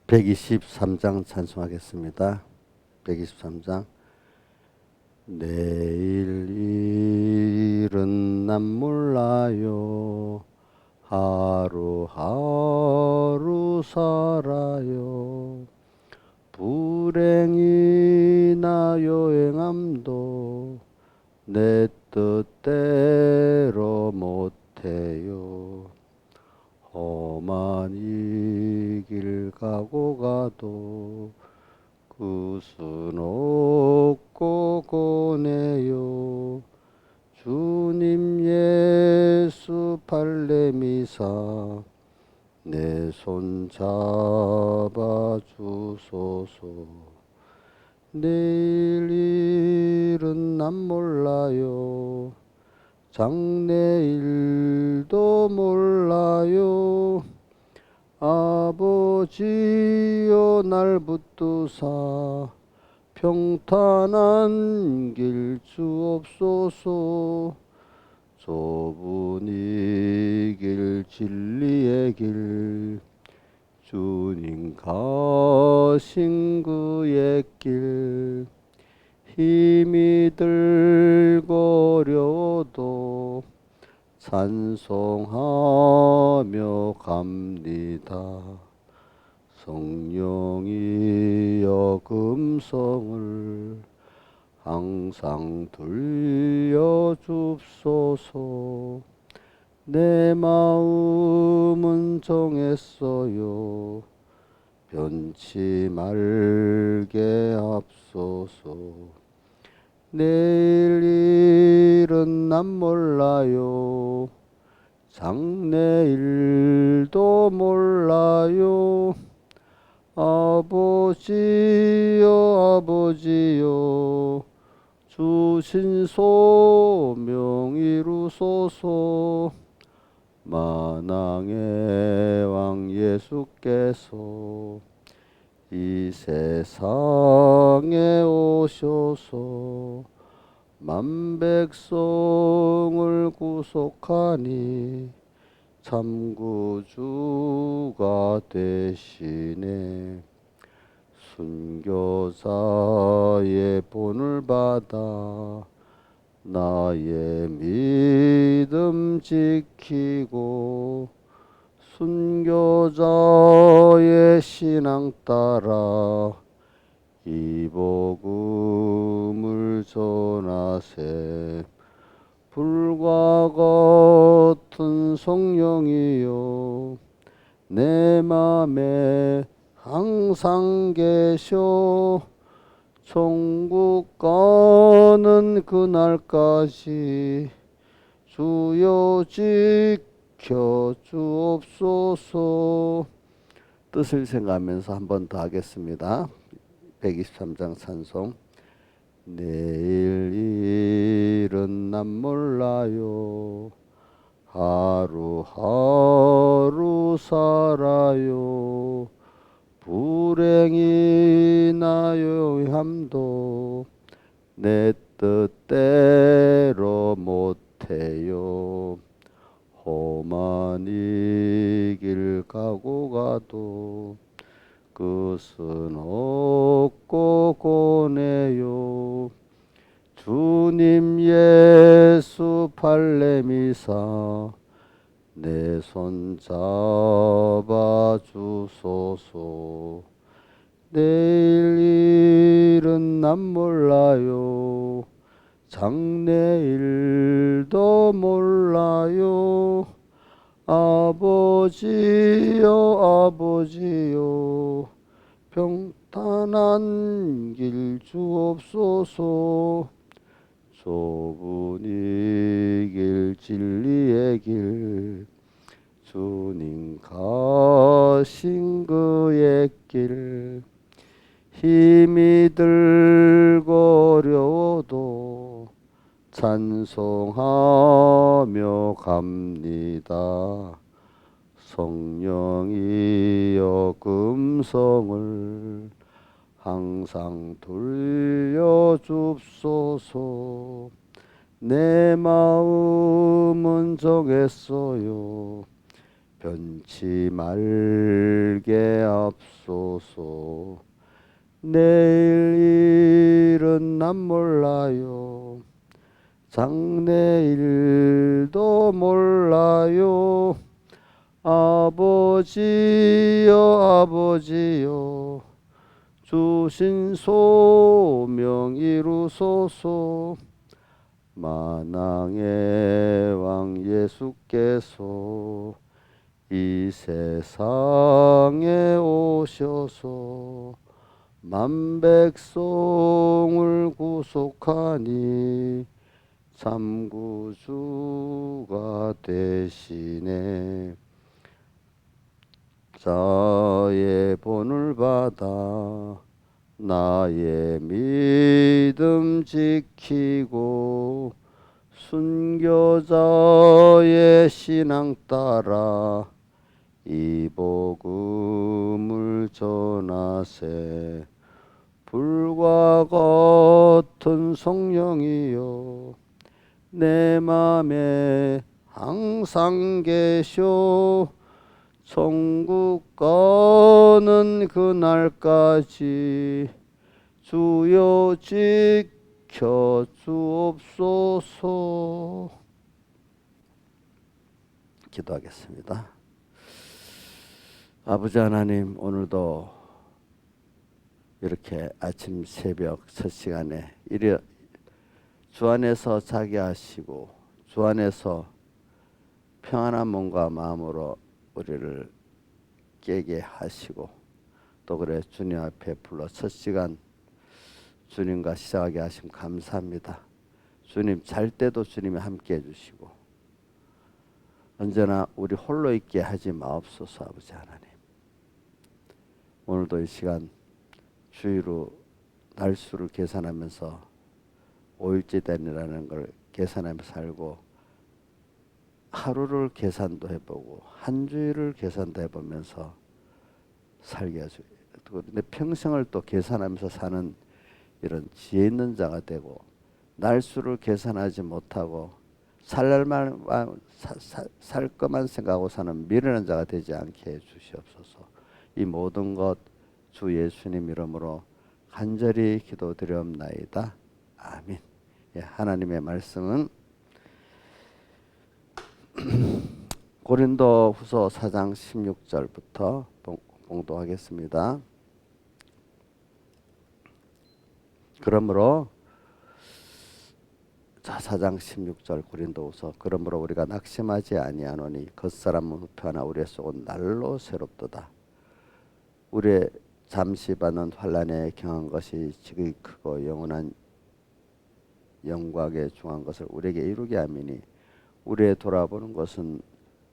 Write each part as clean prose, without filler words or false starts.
123장 찬송하겠습니다. 123장. 내일 일은 난 몰라요. 하루하루 살아요. 불행이나 여행함도 내 뜻대로 못해요. 험한 이 길 가고 가도 끝은 없고 고네요. 주님 예수 발레미사 내 손 잡아 주소서. 내일 일은 난 몰라요. 장래일도 몰라요. 아버지여 날 붙드사 평탄한 길 주옵소서. 좁은 이 길 진리의 길 주님 가신 그의 길 힘이 들고 어려워도 찬송하며 갑니다. 성령이여 금성을 항상 들려줍소서. 내 마음은 정했어요. 변치 말게 앞소서. 내일 일은 난 몰라요. 장래일도 몰라요. 아버지여 아버지여 주신 소명 이루소서. 만왕의 왕 예수께서 이 세상에 오셔서 만백성을 구속하니 참구주가 되시네. 순교자의 본을 받아 나의 믿음 지키고 순교자의 신앙 따라 이 복음을 전하세. 불과 같은 성령이여 내 맘에 항상 계셔. 천국 가는 그날까지 주여 지켜 주옵소서. 뜻을 생각하면서 한 번 더 하겠습니다. 123장 찬송. 내일 일은 난 몰라요. 하루하루 살아요. 불행이나 요함도 내 뜻대로 못해요. 험한 이 길 가고 가도 끝은 없고 고네요. 주님 예수 발레미사 내 손 잡아 주소서. 내일 일은 난 몰라요. 장래일도 몰라요. 아버지여 아버지여 평탄한 길 주옵소서. 좁은 이 길 진리의 길 주님 가신 그의 길 힘이 들고 어려워도 찬송하며 갑니다. 성령이여 금성을 항상 돌려줍소서. 내 마음은 정했어요. 변치 말게 앞소서. 내일 일은 난 몰라요. 장래일도 몰라요. 아버지여 아버지여 주신 소명 이루소서. 만왕의 왕 예수께서 이 세상에 오셔서 만백성을 구속하니 참 구주가 되시네. 자의 본을 받아 나의 믿음 지키고 순교자의 신앙 따라 이 복음을 전하세. 불과 같은 성령이여 내 맘에 항상 계셔. 천국 가는 그날까지 주여 지켜 주옵소서. 기도하겠습니다. 아버지 하나님, 오늘도 이렇게 아침 새벽 첫 시간에 주 안에서 자기 하시고 주 안에서 평안한 몸과 마음으로 우리를 깨게 하시고 또 그래 주님 앞에 불러 첫 시간 주님과 시작하게 하심 감사합니다. 주님 잘 때도 주님이 함께 해주시고 언제나 우리 홀로 있게 하지 마옵소서. 아버지 하나님, 오늘도 이 시간 주의로 날수를 계산하면서 5일째 되느라는 걸 계산하면서 살고 하루를 계산도 해보고 한 주일을 계산도 해보면서 살게 하시고 내 평생을 또 계산하면서 사는 이런 지혜 있는 자가 되고 날수를 계산하지 못하고 살 날만 살 것만 생각하고 사는 미련한 자가 되지 않게 해 주시옵소서. 이 모든 것 주 예수님 이름으로 간절히 기도드리옵나이다. 아멘. 예, 하나님의 말씀은 고린도후서 4장 16절부터 봉독하겠습니다. 그러므로 4장 16절 고린도후서 그러므로 우리가 낙심하지 아니하노니 겉사람은 후패하나 우리의 속은 날로 새롭도다. 우리의 잠시 받는 환난에 경한 것이 지극히 크고 영원한 영광에 중한 것을 우리에게 이루게 함이니 우리의 돌아보는 것은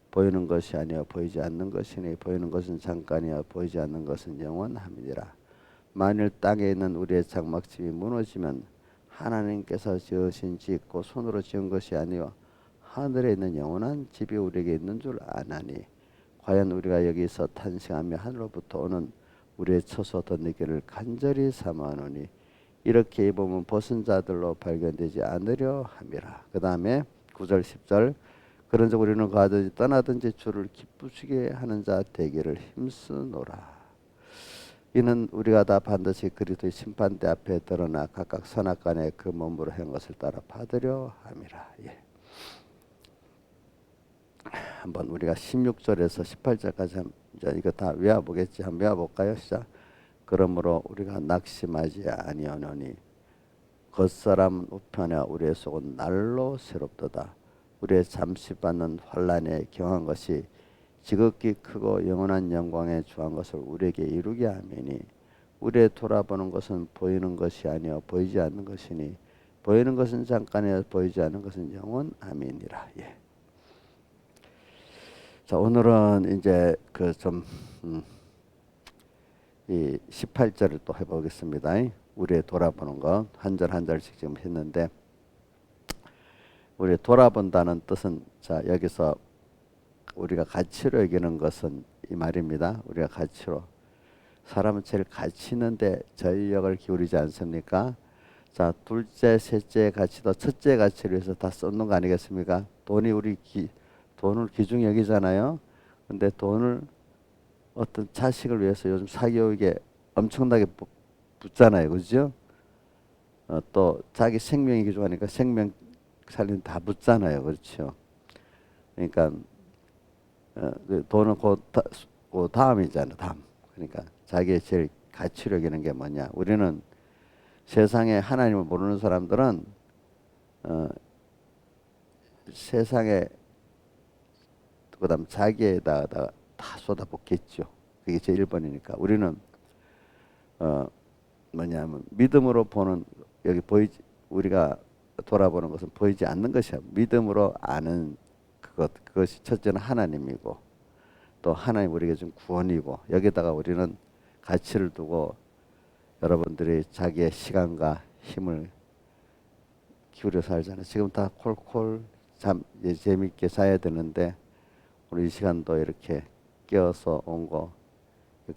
보이는 것이 아니요 보이지 않는 것이니 보이는 것은 잠깐이요 보이지 않는 것은 영원함이니라. 만일 땅에 있는 우리의 장막집이 무너지면 하나님께서 지으신 집 곧 손으로 지은 것이 아니요 하늘에 있는 영원한 집이 우리에게 있는 줄 아나니 과연 우리가 여기서 탄식하며 하늘로부터 오는 우리의 처소 덧니기를 간절히 사모하노니 이렇게 입으면 벗은 자들로 발견되지 않으려 함이라. 그 다음에 9절 10절 그런즉 우리는 가든지 떠나든지 주를 기쁘시게 하는 자 되기를 힘쓰노라. 이는 우리가 다 반드시 그리스도의 심판대 앞에 드러나 각각 선악간에 그 몸으로 한 것을 따라 받으려 함이라. 예. 한번 우리가 16절에서 18절까지 이거 다 외워보겠지. 한번 외워볼까요? 시작. 그러므로 우리가 낙심하지 아니하노니 겉사람은 우편에 우리의 속은 날로 새롭도다. 우리의 잠시 받는 환난에 경한 것이 지극히 크고 영원한 영광에 주한 것을 우리에게 이루게 하매니 우리의 돌아보는 것은 보이는 것이 아니요 보이지 않는 것이니 보이는 것은 잠깐이요 보이지 않는 것은 영원함이니라. 예. 자, 오늘은 이제 이 18절을 또 해보겠습니다. 우리의 돌아보는 것 한 절 한 절씩 지금 했는데 우리 돌아본다는 뜻은 자 여기서 우리가 가치로 여기는 것은 이 말입니다. 우리가 가치로 사람은 제일 가치 있는데 전력을 기울이지 않습니까? 자 둘째, 셋째 가치도 첫째 가치를 위해서 다 쏟는 거 아니겠습니까? 돈이 돈을 귀중히 여기잖아요. 근데 돈을 어떤 자식을 위해서 요즘 사교육에 엄청나게 붙잖아요, 그죠? 또 자기 생명이 귀중하니까 생명 살림 다 붙잖아요, 그렇죠? 그러니까 그 돈은 그 다음이잖아, 다음. 그러니까 자기의 제일 가치력 이런 게 뭐냐? 우리는 세상에 하나님을 모르는 사람들은 어, 세상에 그다음 자기에다가 다 쏟아붓겠죠. 그게 제 1번이니까 우리는 어 뭐냐면 믿음으로 보는 여기 보이지 우리가 돌아보는 것은 보이지 않는 것이야. 믿음으로 아는 그것이 첫째는 하나님이고 또 하나님 우리에게 준 구원이고 여기다가 우리는 가치를 두고 여러분들이 자기의 시간과 힘을 기울여 살잖아요. 지금 다 콜콜 이제 재밌게 자야 되는데 우리 이 시간도 이렇게 깨어서 온 거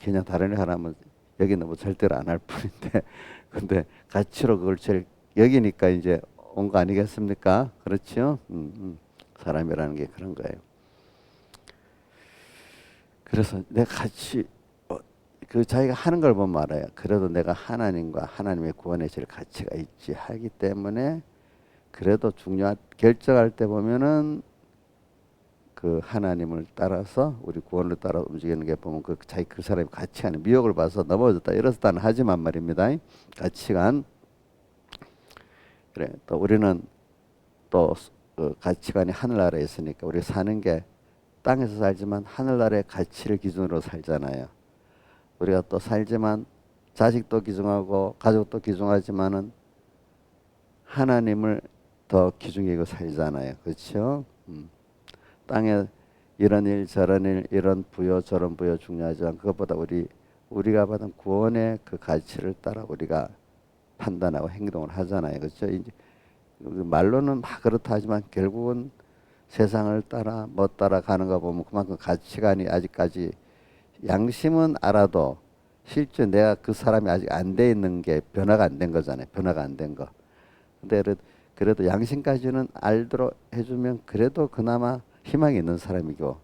그냥 다른 일 하라면 여기는 뭐 절대로 안 할 뿐인데 근데 가치로 그걸 제일 여기니까 이제 온 거 아니겠습니까? 그렇죠? 사람이라는 게 그런 거예요. 그래서 내 가치 그 자기가 하는 걸 보면 알아요. 그래도 내가 하나님과 하나님의 구원에 제일 가치가 있지 하기 때문에 그래도 중요한 결정할 때 보면은 그 하나님을 따라서 우리 구원을 따라 움직이는 게 보면 그 자기 그 사람이 가치관에 미혹을 봐서 넘어졌다 일어섰다는 하지만 말입니다. 가치관 그래 또 우리는 또 그 가치관이 하늘나라에 있으니까 우리 사는 게 땅에서 살지만 하늘나라의 가치를 기준으로 살잖아요. 우리가 또 살지만 자식도 귀중하고 가족도 귀중하지만은 하나님을 더 귀중히 여기고 살잖아요. 그렇죠? 땅에 이런 일 저런 일 이런 부여 저런 부여 중요하지만 그것보다 우리가 받은 구원의 그 가치를 따라 우리가 판단하고 행동을 하잖아요. 그렇죠? 이제 말로는 막 그렇다 하지만 결국은 세상을 따라 못 따라가는 거 보면 그만큼 가치관이 아직까지 양심은 알아도 실제 내가 그 사람이 아직 안 돼 있는 게 변화가 안 된 거잖아요. 변화가 안 된 거. 근데 그래도 양심까지는 알도록 해주면 그래도 그나마 희망이 있는 사람이고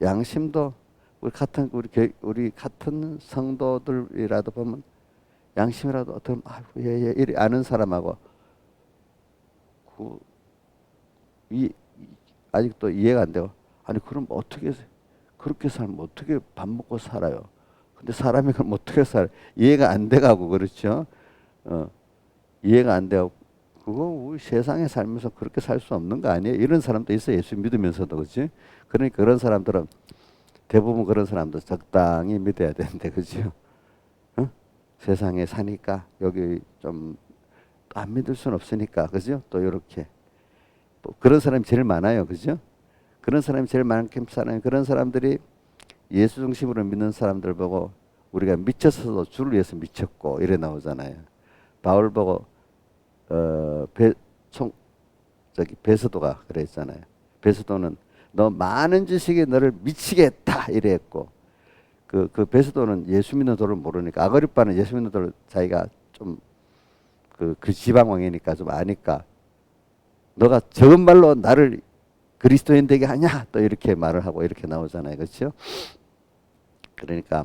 양심도 우리 같은 성도들이라도 보면 양심이라도 어떤 얘 이리 아는 사람하고 그 아직도 이해가 안 되고 아니 그럼 어떻게 그렇게 살면 어떻게 밥 먹고 살아요? 근데 사람이 그럼 어떻게 살아? 이해가 안 돼가고 그렇죠? 이해가 안 돼고 그거 우리 세상에 살면서 그렇게 살 수 없는 거 아니에요? 이런 사람도 있어 예수 믿으면서도 그렇지? 그러니까 그런 사람들은 대부분 그런 사람들 적당히 믿어야 되는데 그죠? 어? 세상에 사니까 여기 좀 안 믿을 수는 없으니까 그죠? 또 이렇게 그런 사람이 제일 많아요, 그죠? 그런 사람이 제일 많은 사람이 그런 사람들이 예수 중심으로 믿는 사람들 보고 우리가 미쳤어도 주를 위해서 미쳤고 이래 나오잖아요. 바울 보고 어, 베스도가 그랬잖아요. 베스도는 너 많은 지식이 너를 미치게 했다 이랬고 그 베스도는 예수 믿는 도를 모르니까 아그리빠는 예수 믿는 도를 자기가 좀 그 지방 왕이니까 좀 아니까 너가 적은 말로 나를 그리스도인 되게 하냐 또 이렇게 말을 하고 이렇게 나오잖아요. 그렇죠? 그러니까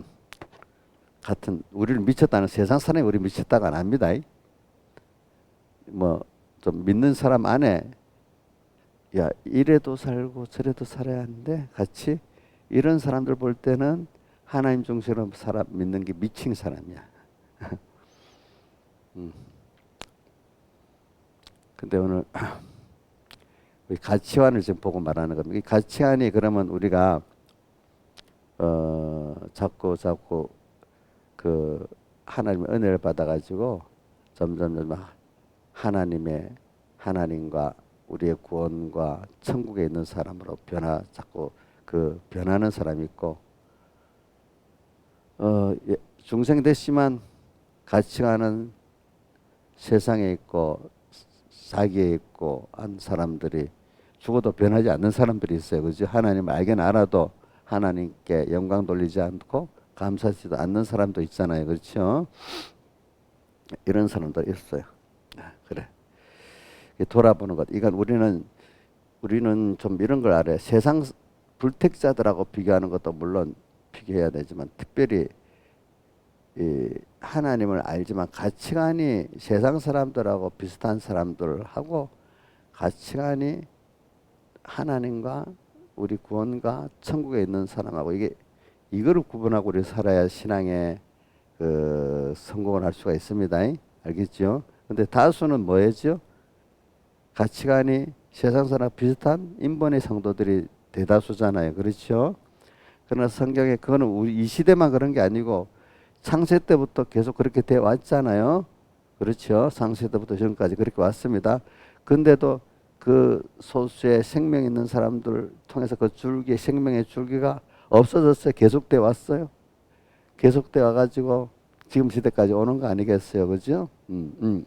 같은 우리를 미쳤다는 세상 사람이 우리 미쳤다가 안 합니다. 뭐 좀 믿는 사람 안에 야 이래도 살고 저래도 살아야 하는데 같이 이런 사람들 볼 때는 하나님 중심으로 사람 믿는 게 미친 사람이야. 근데 오늘 가치관을 지금 보고 말하는 겁니다. 이 가치관이 그러면 우리가 자꾸 그 하나님의 은혜를 받아가지고 점점 하나님과 우리의 구원과 천국에 있는 사람으로 자꾸 그 변하는 사람이 있고 중생 됐지만 가치관은 세상에 있고 자기에 있고 한 사람들이 죽어도 변하지 않는 사람들이 있어요. 그죠? 하나님을 알긴 알아도 하나님께 영광 돌리지 않고 감사하지도 않는 사람도 있잖아요. 그렇죠? 이런 사람도 있어요. 그래. 돌아보는 것. 이건 우리는 좀 이런 걸 알아요. 세상 불택자들하고 비교하는 것도 물론 비교해야 되지만 특별히 이 하나님을 알지만 가치관이 세상 사람들하고 비슷한 사람들하고 가치관이 하나님과 우리 구원과 천국에 있는 사람하고 이거를 구분하고 우리 살아야 신앙에 그 성공을 할 수가 있습니다. 알겠죠? 근데 다수는 뭐였죠? 가치관이 세상 사람 비슷한 인본의 성도들이 대다수잖아요. 그렇죠? 그러나 성경에 그거는 우리 이 시대만 그런 게 아니고 창세 때부터 계속 그렇게 돼 왔잖아요. 그렇죠? 창세 때부터 지금까지 그렇게 왔습니다. 근데도 그 소수의 생명 있는 사람들 통해서 그 줄기, 생명의 줄기가 없어졌어요. 계속돼 왔어요. 계속돼 와가지고 지금 시대까지 오는 거 아니겠어요? 그죠? 그러니까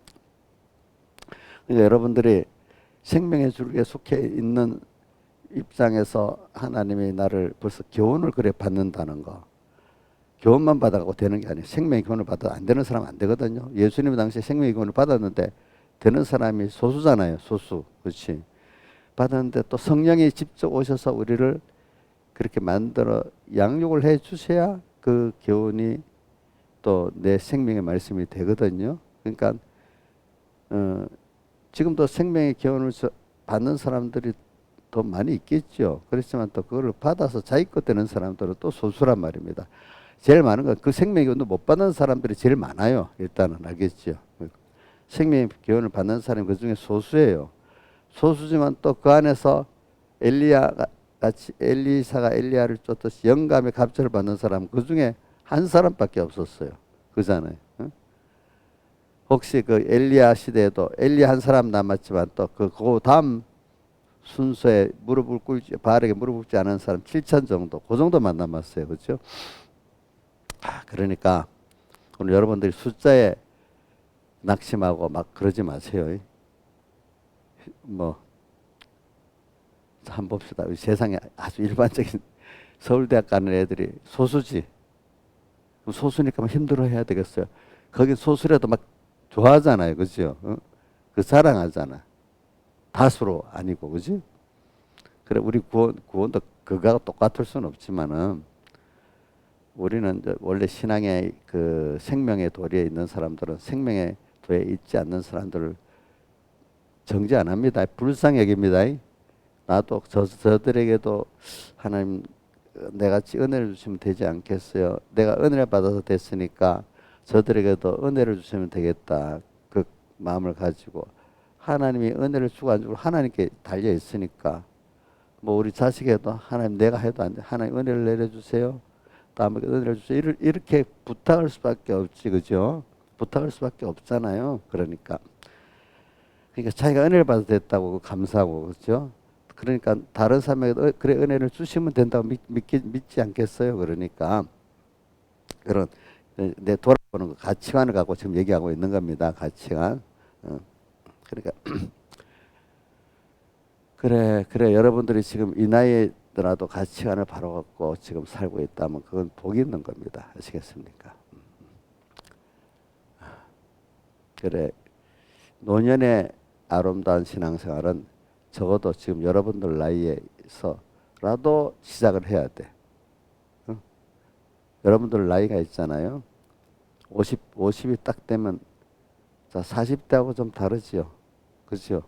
여러분들이 생명의 줄기에 속해 있는 입장에서 하나님이 나를 벌써 교훈을 그래 받는다는 거. 교훈만 받아가고 되는 게 아니에요. 생명의 교훈을 받아도 안 되는 사람 안 되거든요. 예수님 당시에 생명의 교훈을 받았는데 되는 사람이 소수잖아요. 소수. 그렇지. 받았는데 또 성령이 직접 오셔서 우리를 그렇게 만들어 양육을 해 주셔야 그 교훈이 또 내 생명의 말씀이 되거든요. 그러니까 지금도 생명의 교훈을 받는 사람들이 더 많이 있겠죠. 그렇지만 또 그걸 받아서 자기 것 되는 사람들은 또 소수란 말입니다. 제일 많은 건 그 생명의 교훈도 못 받는 사람들이 제일 많아요. 일단은 알겠죠. 생명의 교훈을 받는 사람이 그 중에 소수예요. 소수지만 또 그 안에서 엘리야 같이 엘리사가 엘리야를 쫓듯이 영감의 갑절을 받는 사람 그 중에 한 사람밖에 없었어요. 그잖아요. 응? 혹시 그 엘리야 시대에도 엘리야 한 사람 남았지만 또 그 다음 순서에 무릎을 꿇지 바알에게 무릎 꿇지 않은 사람 7천 정도 그 정도만 남았어요. 그렇죠? 그러니까 오늘 여러분들이 숫자에 낙심하고 막 그러지 마세요. 뭐 한번 봅시다. 세상에 아주 일반적인 서울대학 가는 애들이 소수지. 소수니까 막 힘들어해야 되겠어요. 거기 소수라도 막 좋아하잖아요, 그죠? 그 자랑하잖아. 다수로 아니고, 그지? 그래 우리 구원도 그거하고 똑같을 수는 없지만은 우리는 원래 신앙의 그 생명의 도리에 있는 사람들은 생명의 도에 있지 않는 사람들을 정죄 안 합니다. 불쌍히 여깁니다. 나도 저들에게도 하나님 내같이 은혜를 주시면 되지 않겠어요. 내가 은혜를 받아서 됐으니까 저들에게도 은혜를 주시면 되겠다. 그 마음을 가지고 하나님이 은혜를 주고 안 주고 하나님께 달려 있으니까 뭐 우리 자식에도 하나님 내가 해도 안 돼. 하나님 은혜를 내려주세요. 다음에 은혜를 주세요. 이렇게 부탁할 수밖에 없지, 그죠? 부탁할 수밖에 없잖아요. 그러니까 자기가 은혜를 받아 됐다고 감사하고 그렇죠. 그러니까 다른 사람에게 그래 은혜를 주시면 된다고 믿지 않겠어요. 그러니까 그런 내 돌아보는 거 가치관을 갖고 지금 얘기하고 있는 겁니다. 가치관. 그러니까 그래 여러분들이 지금 이 나이더라도 가치관을 바로 갖고 지금 살고 있다면 그건 복이 있는 겁니다. 아시겠습니까? 그래 노년의 아름다운 신앙생활은 적어도 지금 여러분들 나이에서라도 시작을 해야 돼. 여러분들 나이가 있잖아요. 50이 딱 되면 자 40대하고 좀 다르지요. 그렇죠?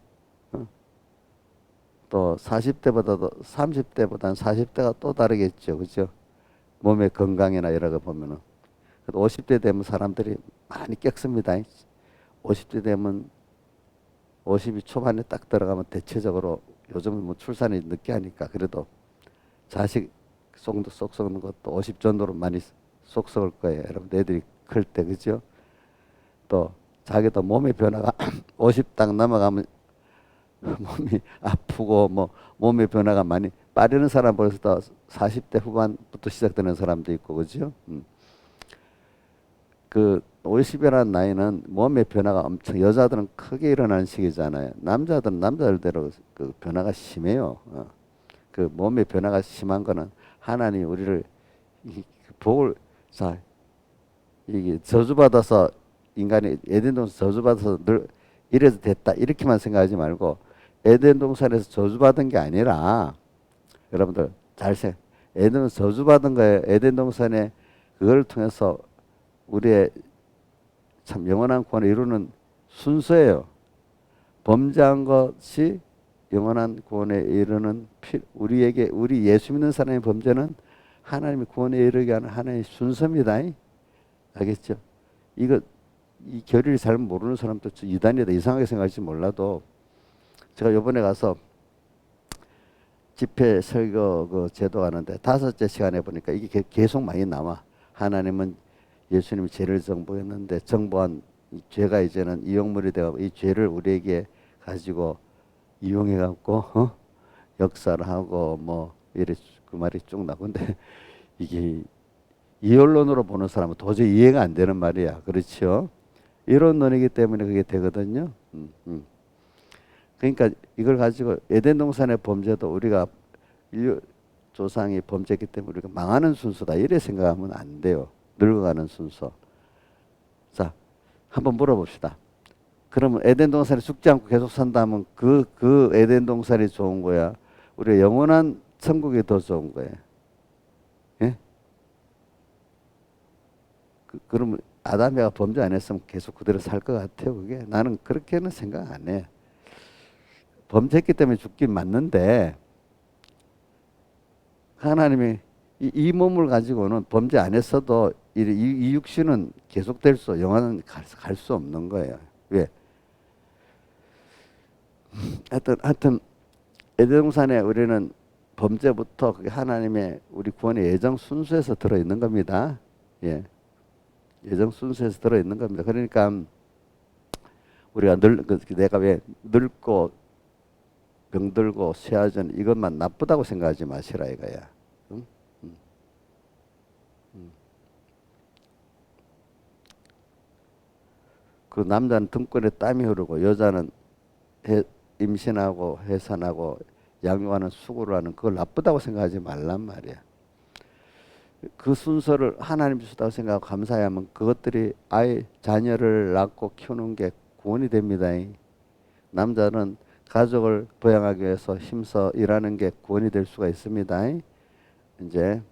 또 40대보다도 30대보다는 40대가 또 다르겠죠. 그렇죠? 몸의 건강이나 이런 거 보면은 50대 되면 사람들이 많이 꺾습니다. 50대 되면 50이 초반에 딱 들어가면 대체적으로 요즘은 뭐 출산이 늦게 하니까 그래도 자식 쏙 썩는 것도 50 정도로 많이 쏙 썩을 거예요. 여러분 애들이 클 때 그죠? 또 자기도 몸의 변화가 50 딱 넘어가면 몸이 아프고 뭐 몸의 변화가 많이 빠르는 사람 벌써 40대 후반부터 시작되는 사람도 있고 그죠? 그 50이라는 나이는 몸의 변화가 엄청 여자들은 크게 일어나는 시기잖아요. 남자들은 남자들대로 그 변화가 심해요. 그 몸의 변화가 심한 거는 하나님이 우리를 복을 자 이게 저주받아서 인간이 에덴 동산 저주받아서 늘 이래도 됐다 이렇게만 생각하지 말고 에덴 동산에서 저주받은 게 아니라 여러분들 에덴은 저주받은 거예요. 에덴 동산에 그걸 통해서 우리의 참 영원한 구원을 이루는 순서예요. 범죄한 것이 영원한 구원에 이르는 우리 예수 믿는 사람의 범죄는 하나님의 구원에 이르게 하는 하나님의 순서입니다. 알겠죠? 이거 이 교리를 잘 모르는 사람도 이단이다 이상하게 생각할지 몰라도 제가 요번에 가서 집회 설교 그 제도 하는데 5째 시간에 보니까 이게 계속 많이 나와. 하나님은 예수님이 죄를 정복했는데 정복한 이 죄가 이제는 이용물이 되고 이 죄를 우리에게 가지고 이용해 갖고 역사를 하고 뭐 이래 그 말이 쭉 나오는데 이게 이언론으로 보는 사람은 도저히 이해가 안 되는 말이야. 그렇죠? 이론론이기 때문에 그게 되거든요. 그러니까 이걸 가지고 에덴 동산의 범죄도 우리가 인류 조상이 범죄했기 때문에 우리가 망하는 순서다 이래 생각하면 안 돼요. 늙어가는 순서. 자, 한번 물어봅시다. 그러면 에덴 동산에 죽지 않고 계속 산다면 그 에덴 동산이 좋은 거야? 우리가 영원한 천국이 더 좋은 거예요? 예? 그러면 아담이가 범죄 안 했으면 계속 그대로 살 것 같아요. 그게 나는 그렇게는 생각 안 해. 범죄했기 때문에 죽긴 맞는데 하나님이 이 몸을 가지고는 범죄 안 했어도 이 육신은 계속될 수 영원한 갈 수 없는 거예요. 왜? 하여튼 에덴동산에 우리는 범죄부터 그게 하나님의 우리 구원의 예정 순수에서 들어 있는 겁니다. 예. 예정 순수에서 들어 있는 겁니다. 그러니까 우리가 내가 왜 늙고 병들고 쇠하전 이것만 나쁘다고 생각하지 마시라 이거야. 응? 응. 응. 그 남자는 등골에 땀이 흐르고 여자는 임신하고 해산하고 양육하는 수고를 하는 그걸 나쁘다고 생각하지 말란 말이야. 그 순서를 하나님 주셨다고 생각하고 감사하면 그것들이 아이 자녀를 낳고 키우는 게 구원이 됩니다. 남자는 가족을 부양하기 위해서 힘써 일하는 게 구원이 될 수가 있습니다. 이제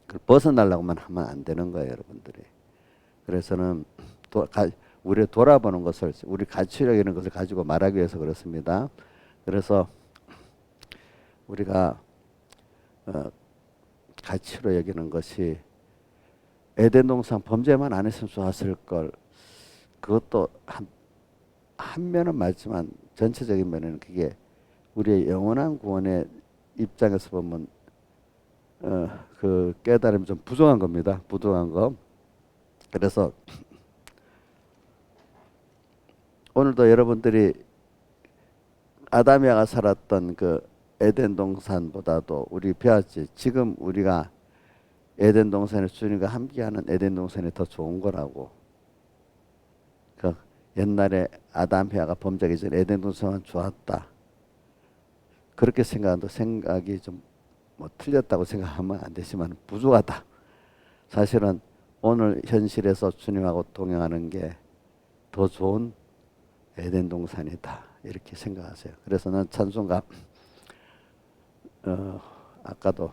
그걸 벗어나려고만 하면 안 되는 거예요, 여러분들이. 그래서는 우리 돌아보는 것을 우리 가치력 이런 것을 가지고 말하기 위해서 그렇습니다. 그래서 우리가 가치로 여기는 것이 에덴 동산 범죄만 안 했으면 좋았을 걸. 그것도 한 면은 맞지만 전체적인 면에는 그게 우리의 영원한 구원의 입장에서 보면 그 깨달음이 좀 부족한 겁니다. 부족한 거. 그래서 오늘도 여러분들이 아담이가 살았던 그 에덴 동산보다도 우리 배웠지. 지금 우리가 에덴 동산에 주님과 함께하는 에덴 동산이 더 좋은 거라고. 그 옛날에 아담 해아가 범죄하기 전에 에덴 동산은 좋았다. 그렇게 생각해도 생각이 좀 뭐 틀렸다고 생각하면 안 되지만 부족하다. 사실은 오늘 현실에서 주님하고 동행하는 게 더 좋은 에덴 동산이다. 이렇게 생각하세요. 그래서 난 찬송가 아까도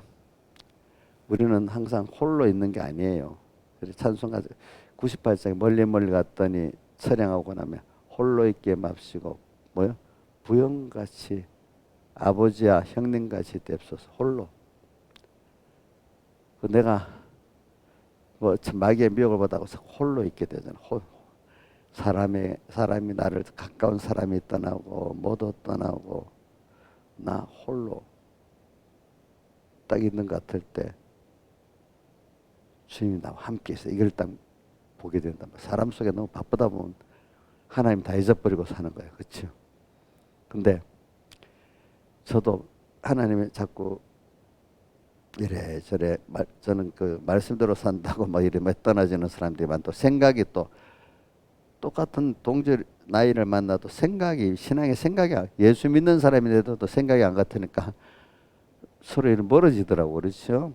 우리는 항상 홀로 있는 게 아니에요. 그래서 찬송가 98장에 멀리 멀리 갔더니 철양하고 나면 홀로 있게 맙시고 뭐요? 부영같이 아버지야 형님같이 뎁소서. 홀로. 내가 뭐 마귀의 미혹을 받아서 홀로 있게 되잖아. 사람이 나를 가까운 사람이 떠나고 모두 떠나고 나 홀로 딱 있는 것 같을 때 주님이 나와 함께 있어. 이걸 딱 보게 된단 말이야. 사람 속에 너무 바쁘다 보면 하나님 다 잊어버리고 사는 거예요. 그렇죠? 근데 저도 하나님이 자꾸 이래저래 저는 그 말씀대로 산다고 막 이래 떠나지는 사람들이 많고 생각이 또 똑같은 동질 나이를 만나도 신앙의 생각이 예수 믿는 사람인데도 또 생각이 안 같으니까 서로 이렇게 멀어지더라고. 그렇죠?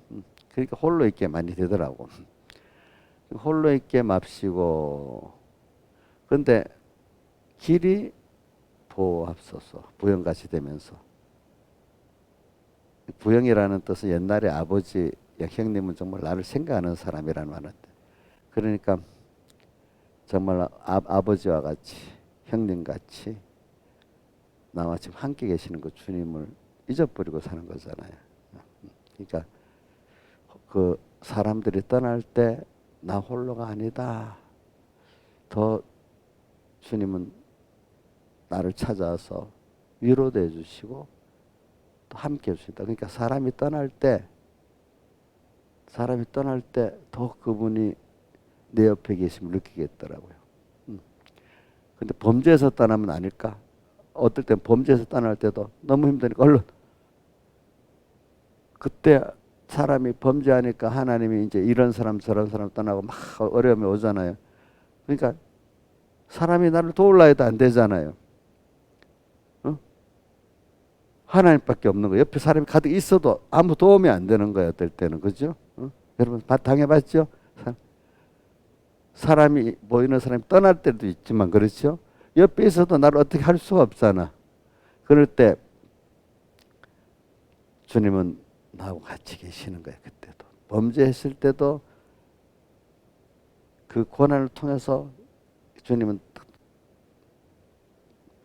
그러니까 홀로 있게 많이 되더라고. 홀로 있게 맙시고 근데 길이 보호합소서 부영같이 되면서 부영이라는 뜻은 옛날에 아버지, 형님은 정말 나를 생각하는 사람이라는 말인데, 그러니까 정말 아버지와 같이, 형님 같이 나와 지금 함께 계시는 그 주님을 잊어버리고 사는 거잖아요. 그러니까 그 사람들이 떠날 때 나 홀로가 아니다. 더 주님은 나를 찾아와서 위로도 해주시고 또 함께 해주신다. 그러니까 사람이 떠날 때 더 그분이 내 옆에 계심을 느끼겠더라고요. 근데 범죄에서 떠나면 아닐까? 어떨 땐 범죄에서 떠날 때도 너무 힘드니까 얼른 그때 사람이 범죄하니까 하나님이 이제 이런 사람 저런 사람 떠나고 막 어려움이 오잖아요. 그러니까 사람이 나를 도울라 해도 안 되잖아요. 어? 하나님밖에 없는 거예요. 옆에 사람이 가득 있어도 아무 도움이 안 되는 거예요. 어떨 때는. 그죠? 여러분 당해봤죠? 사람이 보이는 사람이 떠날 때도 있지만 그렇죠? 옆에 있어도 나를 어떻게 할 수가 없잖아. 그럴 때 주님은 나하고 같이 계시는 거예요. 그때도 범죄했을 때도 그 고난을 통해서 주님은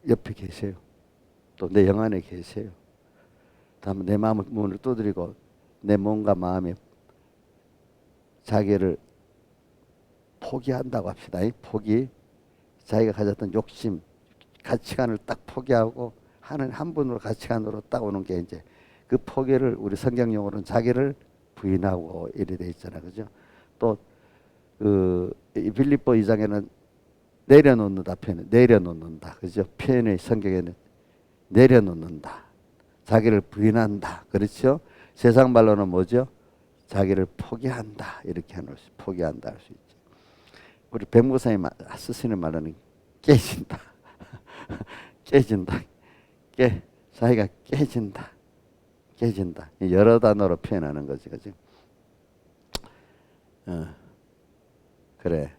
옆에 계세요. 또 내 영 안에 계세요. 다음에 내 마음을 문을 두드리고 내 몸과 마음에 자기를 포기한다고 합시다. 포기, 자기가 가졌던 욕심, 가치관을 딱 포기하고 하는 한 분으로 가치관으로 딱 오는 게 이제 그 포기를 우리 성경용어로는 자기를 부인하고 이래 돼 있잖아, 그죠? 또 그 빌립보 2장에는 내려놓는다 표현, 내려놓는다, 그죠? 표현의 성경에는 내려놓는다, 자기를 부인한다, 그렇죠? 세상 말로는 뭐죠? 자기를 포기한다 이렇게 하는 것이 포기한다 할 수 있죠. 우리 백목사님 쓰시는 말로는 깨진다, 깨진다, 자기가 깨진다. 깨진다. 여러 단어로 표현하는 거지, 그지? 그래.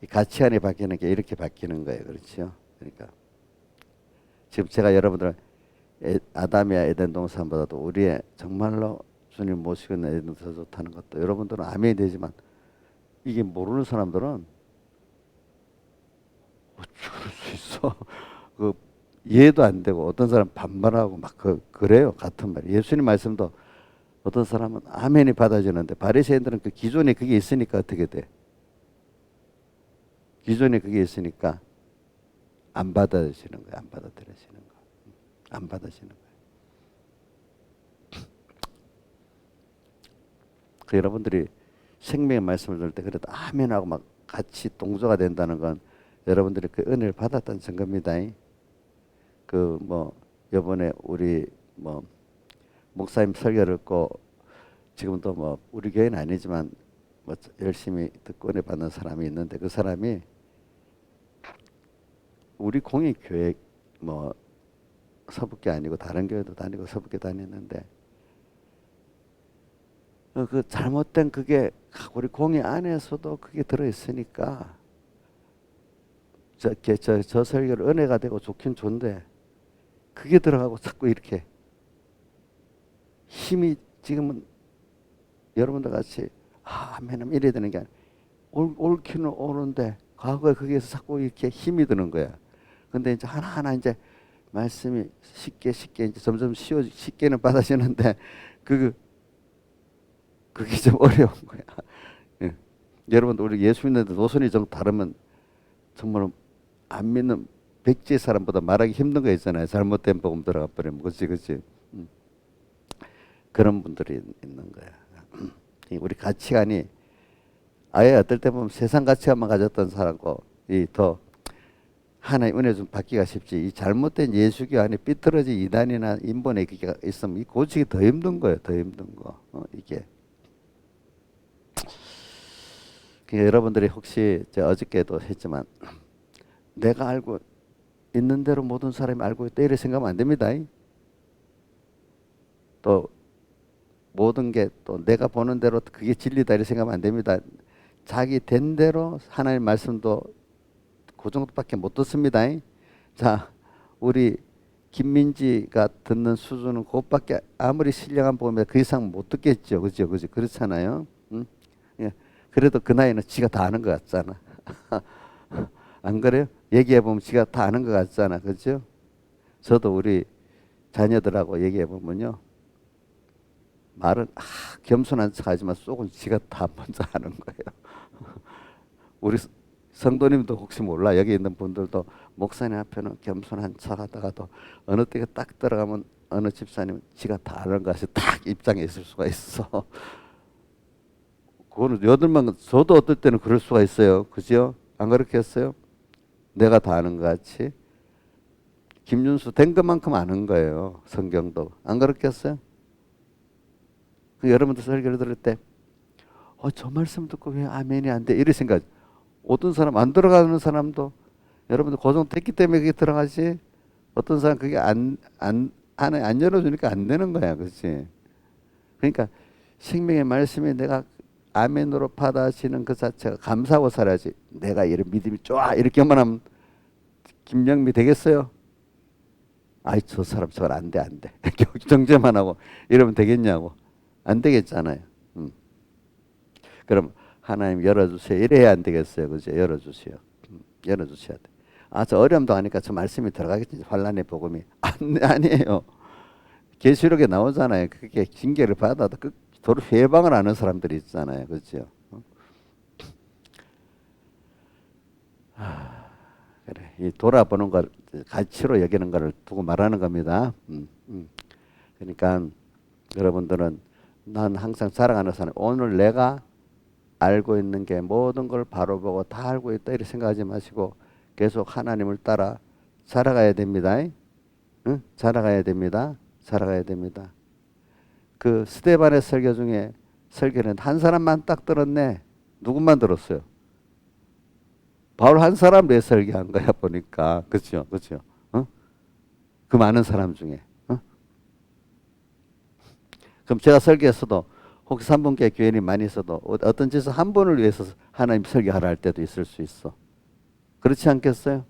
이 가치관이 바뀌는 게 이렇게 바뀌는 거예요, 그렇죠? 그러니까 지금 제가 여러분들 아담이야 에덴 동산보다도 우리의 정말로 주님 모시고 있는 에덴 동산 더 좋다는 것도 여러분들은 아멘이 되지만 이게 모르는 사람들은 어찌 그럴 수 있어? 그 이해도 안 되고 어떤 사람 반발하고 막 그래요. 같은 말. 예수님 말씀도 어떤 사람은 아멘이 받아지는데 바리새인들은 그 기존에 그게 있으니까 어떻게 돼? 기존에 그게 있으니까 안 받아들이시는 거예요. 안 받아들이시는 거. 안 받으시는 거예요. 그 여러분들이 생명의 말씀을 들을 때 그래도 아멘하고 막 같이 동조가 된다는 건 여러분들이 그 은혜를 받았다는 증거입니다. 그 뭐 이번에 우리 뭐 목사님 설교를 듣고 지금도 뭐 우리 교회는 아니지만 뭐 열심히 듣고 은혜 받는 사람이 있는데 그 사람이 우리 공익교회 뭐 서북교 아니고 다른 교회도 다니고 서북교 다녔는데 그 잘못된 그게 우리 공의 안에서도 그게 들어 있으니까 저 설교를 은혜가 되고 좋긴 좋은데 그게 들어가고 자꾸 이렇게 힘이 지금은 여러분들 같이 아멘 이래야 되는 게 아니라 옳기는 옳은데 과거에 거기에서 자꾸 이렇게 힘이 드는 거야. 근데 이제 하나하나 이제 말씀이 쉽게 이제 점점 쉽게는 받아지는데 그게 좀 어려운 거야. 예. 여러분 우리 예수 믿는데 노선이 좀 다르면 정말 안 믿는 백지의 사람보다 말하기 힘든 거 있잖아요. 잘못된 복음 들어가 버리면 그치. 그런 분들이 있는 거야. 우리 가치관이 아예 어떨 때 보면 세상 가치관만 가졌던 사람과 더 하나의 은혜 좀 받기가 쉽지. 이 잘못된 예수교 안에 삐뚤어진 이단이나 인본의 그게 있으면 이 고치기 더 힘든 거예요. 더 힘든 거. 이게. 여러분들이 혹시 어저께도 했지만 내가 알고 있는 대로 모든 사람이 알고 있다 이렇게 생각하면 안 됩니다. 또 모든 게 또 내가 보는 대로 그게 진리다 이렇게 생각하면 안 됩니다. 자기 된 대로 하나님 말씀도 그 정도밖에 못 듣습니다. 자, 우리 김민지가 듣는 수준은 그것밖에 아무리 신령한 복음이라 그 이상 못 듣겠죠. 그죠? 그죠? 그렇잖아요. 응? 예. 그래도 그 나이는 지가 다 아는 것 같잖아. 안 그래요? 얘기해 보면 지가 다 아는 것 같잖아. 그죠? 저도 우리 자녀들하고 얘기해 보면요. 말은 겸손한 척하지만 속은 지가 다 먼저 아는 거예요. 우리 성도님도 혹시 몰라 여기 있는 분들도 목사님 앞에는 겸손한 척하다가도 어느 때가 딱 들어가면 어느 집사님은 지가 다 아는 것이 딱 입장에 있을 수가 있어. 그거는 여덟만 저도 어떨 때는 그럴 수가 있어요. 그죠? 안 그렇겠어요? 내가 다 아는 것 같이 김윤수 된 것만큼 아는 거예요. 성경도 안 그렇겠어요? 그 여러분들 설교를 들을 때 저 말씀 듣고 왜 아멘이 안 돼? 이런 생각. 어떤 사람 안 들어가는 사람도 여러분들 고정됐기 때문에 그게 들어가지. 어떤 사람 그게 안 열어주니까 안 되는 거야, 그렇지? 그러니까 생명의 말씀이 내가 아멘으로 받아지는 그 자체가 감사하고 살아야지. 내가 이런 믿음이 좋아 이렇게만 하면 김영미 되겠어요? 아이 저 사람 저건 안 돼, 안 돼. 정죄만 하고 이러면 되겠냐고. 안 되겠잖아요. 그럼 하나님 열어주세요. 이래야 안 되겠어요. 그죠? 열어주세요. 열어주셔야 돼. 저 어려움도 하니까 저 말씀이 들어가겠지. 환란의 복음이. 아니에요. 계시록에 나오잖아요. 그게 징계를 받아도 도로 회방을 하는 사람들이 있잖아요. 그렇죠? 그래. 이 돌아보는 걸 가치로 여기는 것을 두고 말하는 겁니다. 그러니까 여러분들은 난 항상 자랑하는 사람. 오늘 내가 알고 있는 게 모든 걸 바로 보고 다 알고 있다 이렇게 생각하지 마시고 계속 하나님을 따라 살아가야 됩니다. 응? 살아가야 됩니다. 살아가야 됩니다. 그 스데반의 설교 중에 설교는 한 사람만 딱 들었네. 누구만 들었어요? 바울 한 사람 내 설교한 거야 보니까. 그렇죠, 그렇죠. 어? 그 많은 사람 중에. 그럼 제가 설교했어도 혹시 3분께 교인이 많이 있어도 어떤 짓을 한 분을 위해서 하나님 설교하라 할 때도 있을 수 있어. 그렇지 않겠어요?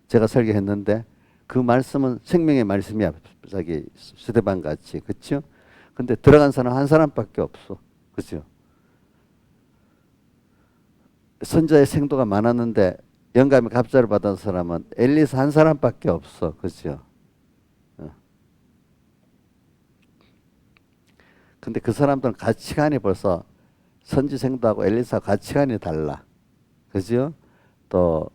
제가 설교했는데 그 말씀은 생명의 말씀이야. 자기 스데반 같이. 그렇죠? 근데 들어간 사람 한 사람밖에 없어. 그렇죠? 선자의 생도가 많았는데 영감의 갑자를 받은 사람은 엘리사 한 사람밖에 없어. 그렇죠? 근데 그 사람들은 가치관이 벌써 선지생도하고 엘리사 가치관이 달라. 그죠? 또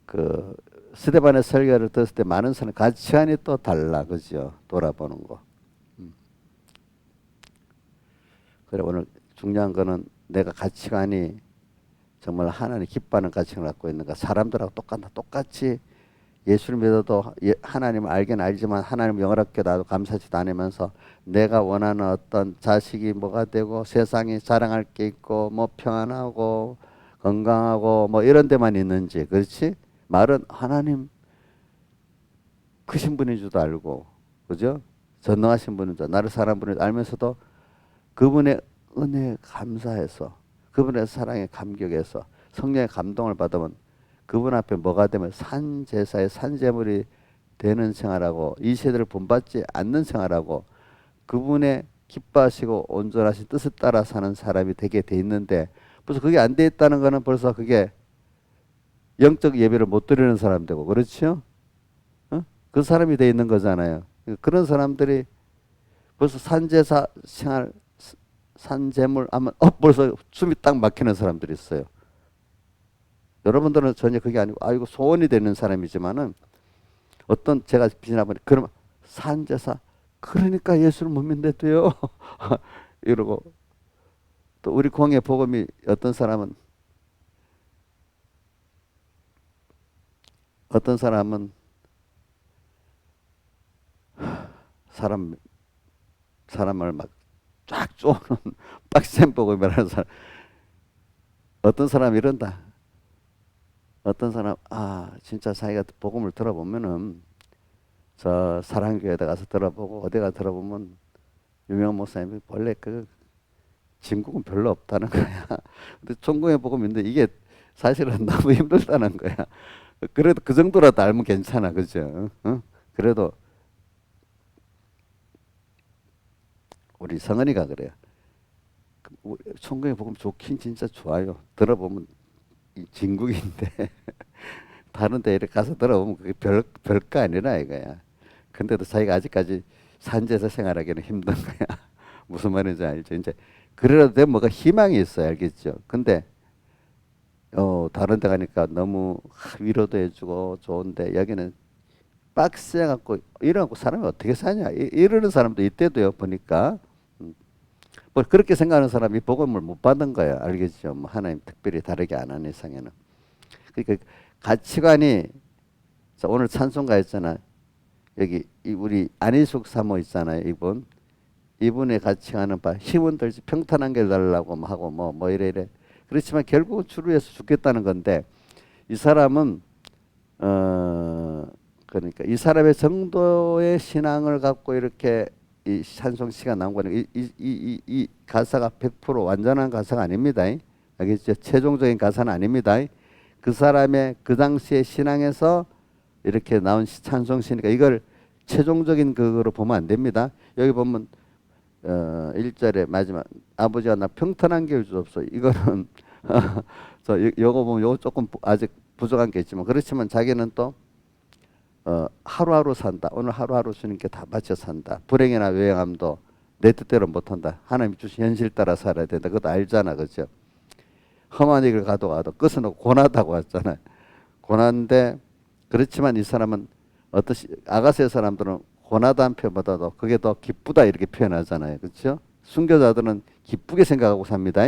그 스데반의 설교를 들었을 때 많은 사람 가치관이 또 달라. 그죠? 돌아보는 거. 그래 오늘 중요한 거는 내가 가치관이 정말 하나님 기뻐하는 가치관을 갖고 있는가. 사람들하고 똑같이 예수를 믿어도 하나님을 알긴 알지만 하나님 영원하게 나도 감사하지도 않으면서 내가 원하는 어떤 자식이 뭐가 되고 세상에 자랑할 게 있고 뭐 평안하고 건강하고 뭐 이런 데만 있는지. 그렇지? 말은 하나님 크신 분인 줄도 알고 그죠? 전능하신 분인 줄 나를 사랑하는 분인 줄 알면서도 그분의 은혜에 감사해서 그분의 사랑에 감격해서 성령의 감동을 받으면 그분 앞에 뭐가 되면 산제사의 산제물이 되는 생활하고 이 세대를 본받지 않는 생활하고 그분의 기뻐하시고 온전하신 뜻을 따라 사는 사람이 되게 돼 있는데 벌써 그게 안 돼 있다는 거는 벌써 그게 영적 예배를 못 드리는 사람 되고 그렇죠? 그 사람이 돼 있는 거잖아요. 그런 사람들이 벌써 산제사 생활 산재물 하면 벌써 숨이 딱 막히는 사람들이 있어요. 여러분들은 전혀 그게 아니고 이거 소원이 되는 사람이지만은 어떤 제가 비난하면 그러면 산제사 그러니까 예수를 못 믿는데도요. 이러고 또 우리 공예 복음이 어떤 사람은 사람을 막 쫙 쪼는 빡센 복음이라는 사람. 어떤 사람 이런다. 어떤 사람 진짜 자기가 복음을 들어보면은 저 사랑교회에 가서 들어보고 어디 가 들어보면 유명한 목사님이 원래 그 진국은 별로 없다는 거야. 근데 천국의 복음인데 이게 사실은 너무 힘들다는 거야. 그래도 그 정도라도 알면 괜찮아, 그죠? 어? 그래도 우리 성은이가 그래요. 성경에 보면 좋긴 진짜 좋아요. 들어보면 이 진국인데 다른 데 이렇게 가서 들어보면 그게 별거 아니라 이거야. 근데도 자기가 아직까지 산지에서 생활하기는 힘든 거야. 무슨 말인지 알죠? 이제 그래도 돼 뭐가 희망이 있어요, 알겠죠? 근데 다른 데 가니까 너무 위로도 해주고 좋은데 여기는 빡세갖고 이래갖고 사람이 어떻게 사냐 이러는 사람도 이때도요 보니까 뭐 그렇게 생각하는 사람이 복음을 못 받은 거야, 알겠죠? 뭐 하나님 특별히 다르게 안 하는 이상에는. 그러니까 가치관이 오늘 찬송가 했잖아. 여기 우리 안희숙 사모 있잖아요. 이분의 가치관은 봐 힘은 들지 평탄한 길 달라고 하고 뭐 이래 그렇지만 결국은 주를 위해서 죽겠다는 건데 이 사람은 그러니까 이 사람의 정도의 신앙을 갖고 이렇게 이 찬송시가 나온 거는 이 가사가 100% 완전한 가사가 아닙니다. 알겠죠? 최종적인 가사는 아닙니다. 그 사람의 그 당시의 신앙에서 이렇게 나온 찬송시니까 이걸 최종적인 그거로 보면 안 됩니다. 여기 보면 1절에 마지막 아버지와 나 평탄한 길 주옵소서. 이거는 요거 보면 요거 조금 아직 부족한 게 있지만 그렇지만 자기는 또 하루하루 산다. 오늘 하루하루 주님께 다 바쳐 산다. 불행이나 외양함도 내 뜻대로 못한다. 하나님 주신 현실 따라 살아야 된다. 그것도 알잖아, 그죠? 험한 길을 가도 끝은 고나다고 했잖아요. 고난데 그렇지만 이 사람은 아가스의 사람들은 고나다는 표현보다도 그게 더 기쁘다 이렇게 표현하잖아요, 그렇죠? 순교자들은 기쁘게 생각하고 삽니다.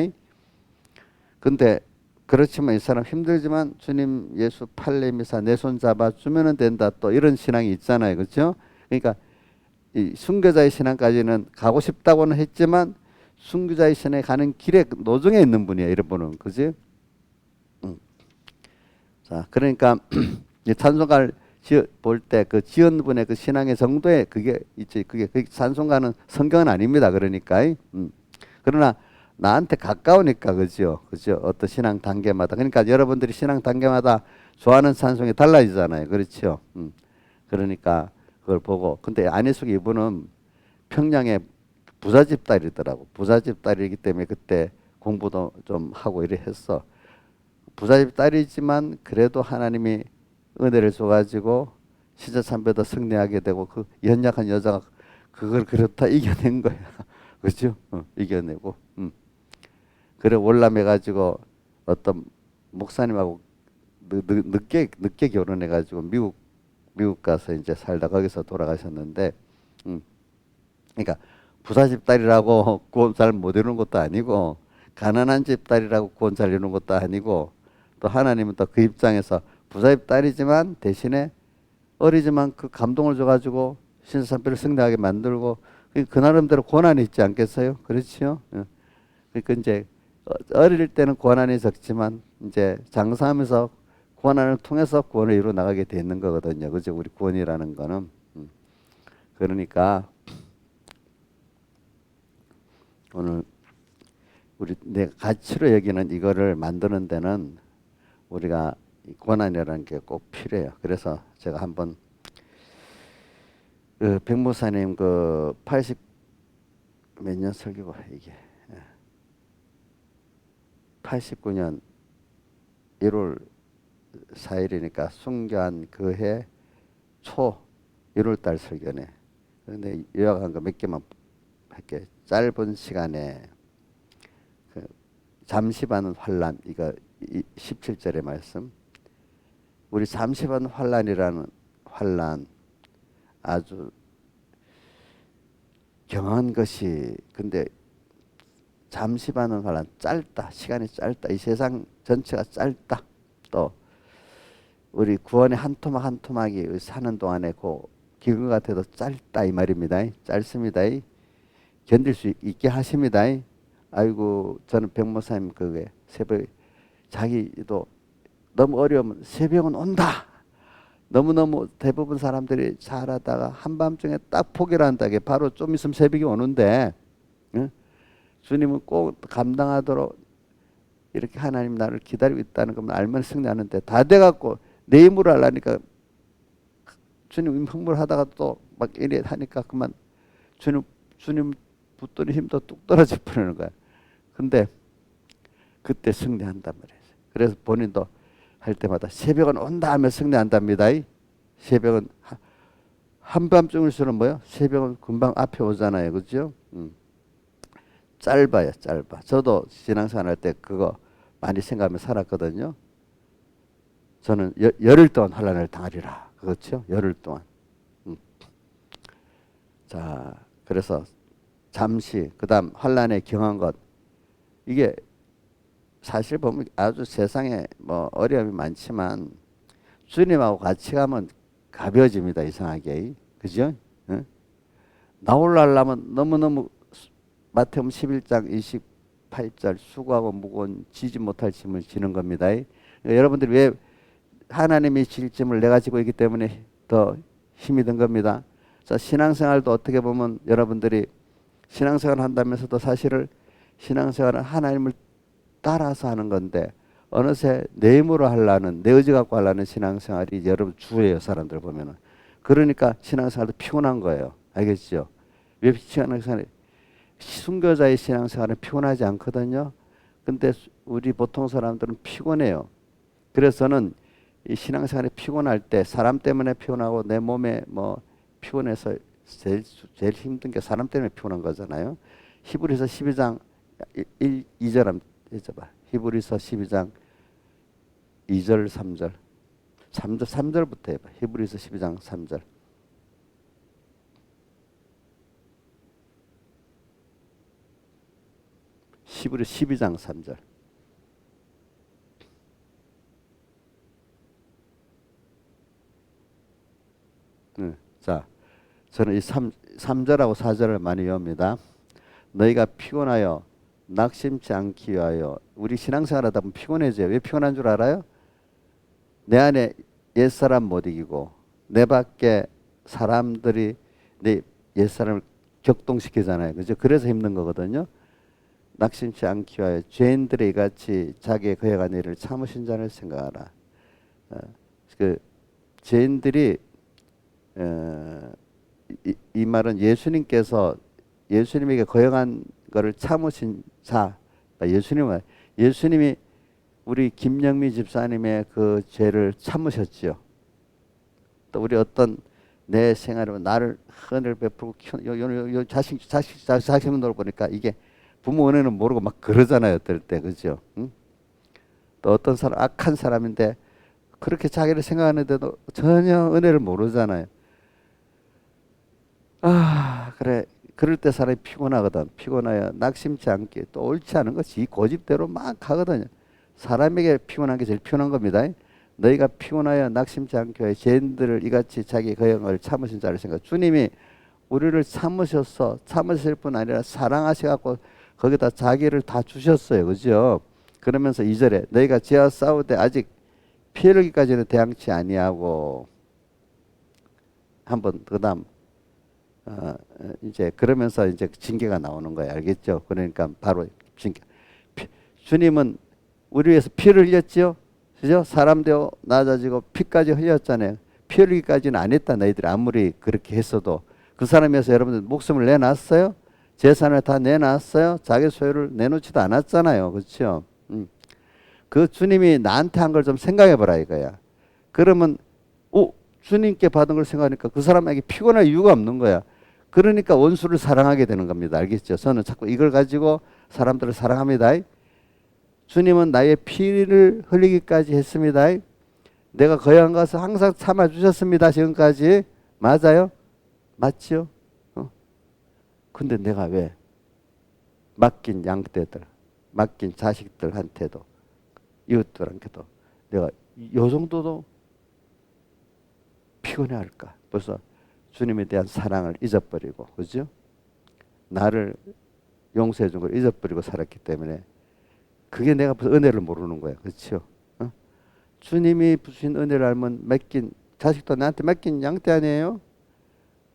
근데 그렇지만 이 사람 힘들지만 주님 예수 팔레미사 내 손 잡아 주면은 된다 또 이런 신앙이 있잖아요, 그렇죠? 그러니까 이 순교자의 신앙까지는 가고 싶다고는 했지만 순교자의 신앙에 가는 길에 노정에 있는 분이야, 이런 분은, 그지? 자, 그러니까 이 찬송가를 볼 때 그 지은 분의 그 신앙의 정도에 그게 있지. 그게 찬송가는 성경은 아닙니다. 그러니까. 그러나 나한테 가까우니까 그죠. 그죠. 어떤 신앙 단계마다. 그러니까 여러분들이 신앙 단계마다 좋아하는 찬송이 달라지잖아요. 그렇죠. 그러니까 그걸 보고. 근데 안희숙 이분은 평양에 부잣집 딸이더라고. 부잣집 딸이기 때문에 그때 공부도 좀 하고 이래 했어. 부잣집 딸이지만 그래도 하나님이 은혜를 줘가지고 시자참배도 승리하게 되고 그 연약한 여자가 그걸 그렇다 이겨낸 거야. 그죠? 이겨내고. 그래 월남해가지고 어떤 목사님하고 늦게 결혼해가지고 미국 가서 이제 살다 거기서 돌아가셨는데, 그러니까 부잣집 딸이라고 구원 잘 못 이루는 것도 아니고 가난한 집 딸이라고 구원 잘 이루는 것도 아니고 또 하나님은 또 그 입장에서 부잣집 딸이지만 대신에 어리지만 그 감동을 줘가지고 신사참배를 승리하게 만들고 그 나름대로 고난이 있지 않겠어요? 그렇지요? 그러니까 이제 어릴 때는 고난이 적지만 이제 장사하면서 고난을 통해서 구원을 이루어 나가게 되는 거거든요. 그죠? 우리 구원이라는 거는. 그러니까 오늘 우리 내 가치로 여기는 이거를 만드는 데는 우리가 고난이라는 게 꼭 필요해요. 그래서 제가 한번 그 백목사님 그 80 몇 년 설교가 이게 89년 1월 4일이니까 순교한 그 해 초 1월 달 설교네. 그런데 요약한 거 몇 개만 할게. 짧은 시간에 그 잠시 받는 환란, 이거 17절의 말씀. 우리 잠시 받는 환란이라는 환란 아주 경한 것이, 근데 잠시 받는 환란 짧다, 시간이 짧다, 이 세상 전체가 짧다. 또 우리 구원의 한 토막 한 토막이 사는 동안에 그 기근 같아도 짧다 이 말입니다. 짧습니다. 견딜 수 있게 하십니다. 아이고 저는 백모사님 그게 새벽 자기도 너무 어려우면 새벽은 온다. 너무너무 대부분 사람들이 잘하다가 한밤중에 딱 포기를 한다게 바로 좀 있으면 새벽이 오는데, 응? 주님은 꼭 감당하도록 이렇게 하나님 나를 기다리고 있다는 것만 알면 승리하는데 다 돼갖고 내 힘으로 하려니까 주님 흥분하다가 또 막 이래 하니까 그만 주님 붙더니 힘도 뚝 떨어져 버리는 거야. 근데 그때 승리한단 말이에요. 그래서 본인도 할 때마다 새벽은 온다 하면 승리한답니다. 새벽은 한밤중일수록 뭐요? 새벽은 금방 앞에 오잖아요. 그죠? 짧아요. 짧아. 저도 신앙생활 할 때 그거 많이 생각하며 살았거든요. 저는 열흘 동안 환난을 당하리라. 그렇죠? 열흘 동안. 자, 그래서 잠시 그다음 환난에 경한 것, 이게 사실 보면 아주 세상에 뭐 어려움이 많지만 주님하고 같이 가면 가벼워집니다. 이상하게. 그죠? 응? 나올라면 너무너무 마태복음 11장 28절 수고하고 무거운 지지 못할 짐을 지는 겁니다. 여러분들이 왜 하나님이 질 짐을 내가 지고 있기 때문에 더 힘이 든 겁니다. 자, 신앙생활도 어떻게 보면 여러분들이 신앙생활 한다면서도 사실은 신앙생활은 하나님을 따라서 하는 건데 어느새 내 힘으로 하려는, 내 의지 갖고 하려는 신앙생활이 여러분 주예요. 사람들 보면은. 그러니까 신앙생활도 피곤한 거예요. 알겠죠? 왜 신앙생활이, 순교자의 신앙생활은 피곤하지 않거든요. 근데 우리 보통 사람들은 피곤해요. 그래서 저는 이 신앙생활이 피곤할 때 사람 때문에 피곤하고 내 몸에 뭐 피곤해서 제일 힘든 게 사람 때문에 피곤한 거잖아요. 히브리서 12장 2절 한번 해줘봐. 히브리서 12장 2절 3절 3절부터 해봐. 히브리서 12장 3절. 히브리 12장 3절. 자, 저는 이 3절하고 4절을 많이 외웁니다. 너희가 피곤하여 낙심치 않기 위하여. 우리 신앙생활 하다 보면 피곤해져요. 왜 피곤한 줄 알아요? 내 안에 옛사람 못 이기고 내 밖에 사람들이 내 옛사람을 격동시키잖아요. 그죠? 그래서 힘든 거거든요. 낙심치 않기 위하여 죄인들이 이같이 자기의 거역한 일을 참으신 자를 생각하라. 그 죄인들이 이 말은 예수님에게 거역한 것을 참으신 자. 예수님이 우리 김영미 집사님의 그 죄를 참으셨지요. 또 우리 어떤 내 생활에 나를 헌을 베풀고 요 자식들 보니까 이게 부모 은혜는 모르고 막 그러잖아요. 어떨 때. 그죠? 응? 또 어떤 사람 악한 사람인데 그렇게 자기를 생각하는데도 전혀 은혜를 모르잖아요. 아, 그래. 그럴 때 사람이 피곤하거든. 피곤하여 낙심치 않게 또 옳지 않은 것이 이 고집대로 막 가거든요. 사람에게 피곤한 게 제일 피곤한 겁니다. 너희가 피곤하여 낙심치 않게 하여 죄인들을 이같이 자기 거역을 참으신 자를 생각. 주님이 우리를 참으실 뿐 아니라 사랑하셔갖고 거기다 자기를 다 주셨어요. 그죠? 그러면서 2절에 너희가 죄와 싸우되 아직 피 흘리기까지는 대항치 아니하고 한번 그다음 이제 그러면서 이제 징계가 나오는 거예요. 알겠죠? 그러니까 바로 징계. 주님은 우리 위해서 피를 흘렸죠? 그죠? 사람 되어 낮아지고 피까지 흘렸잖아요. 피 흘리기까지는 안 했다. 너희들이 아무리 그렇게 했어도 그 사람 위해서 여러분들 목숨을 내놨어요? 재산을 다 내놨어요? 자기 소유를 내놓지도 않았잖아요. 그렇죠? 그 주님이 나한테 한 걸 좀 생각해 보라 이거야. 그러면 주님께 받은 걸 생각하니까 그 사람에게 피곤할 이유가 없는 거야. 그러니까 원수를 사랑하게 되는 겁니다. 알겠죠? 저는 자꾸 이걸 가지고 사람들을 사랑합니다. 주님은 나의 피를 흘리기까지 했습니다. 내가 거역한 것을 항상 참아주셨습니다. 지금까지. 맞아요? 맞죠? 근데 내가 왜 맡긴 양떼들, 맡긴 자식들한테도 이웃들한테도 내가 요 정도도 피곤해할까? 벌써 주님에 대한 사랑을 잊어버리고, 그죠? 나를 용서해 준 걸 잊어버리고 살았기 때문에 그게 내가 벌써 은혜를 모르는 거야, 그렇죠? 주님이 주신 은혜를 알면 맡긴 자식도 나한테 맡긴 양떼 아니에요?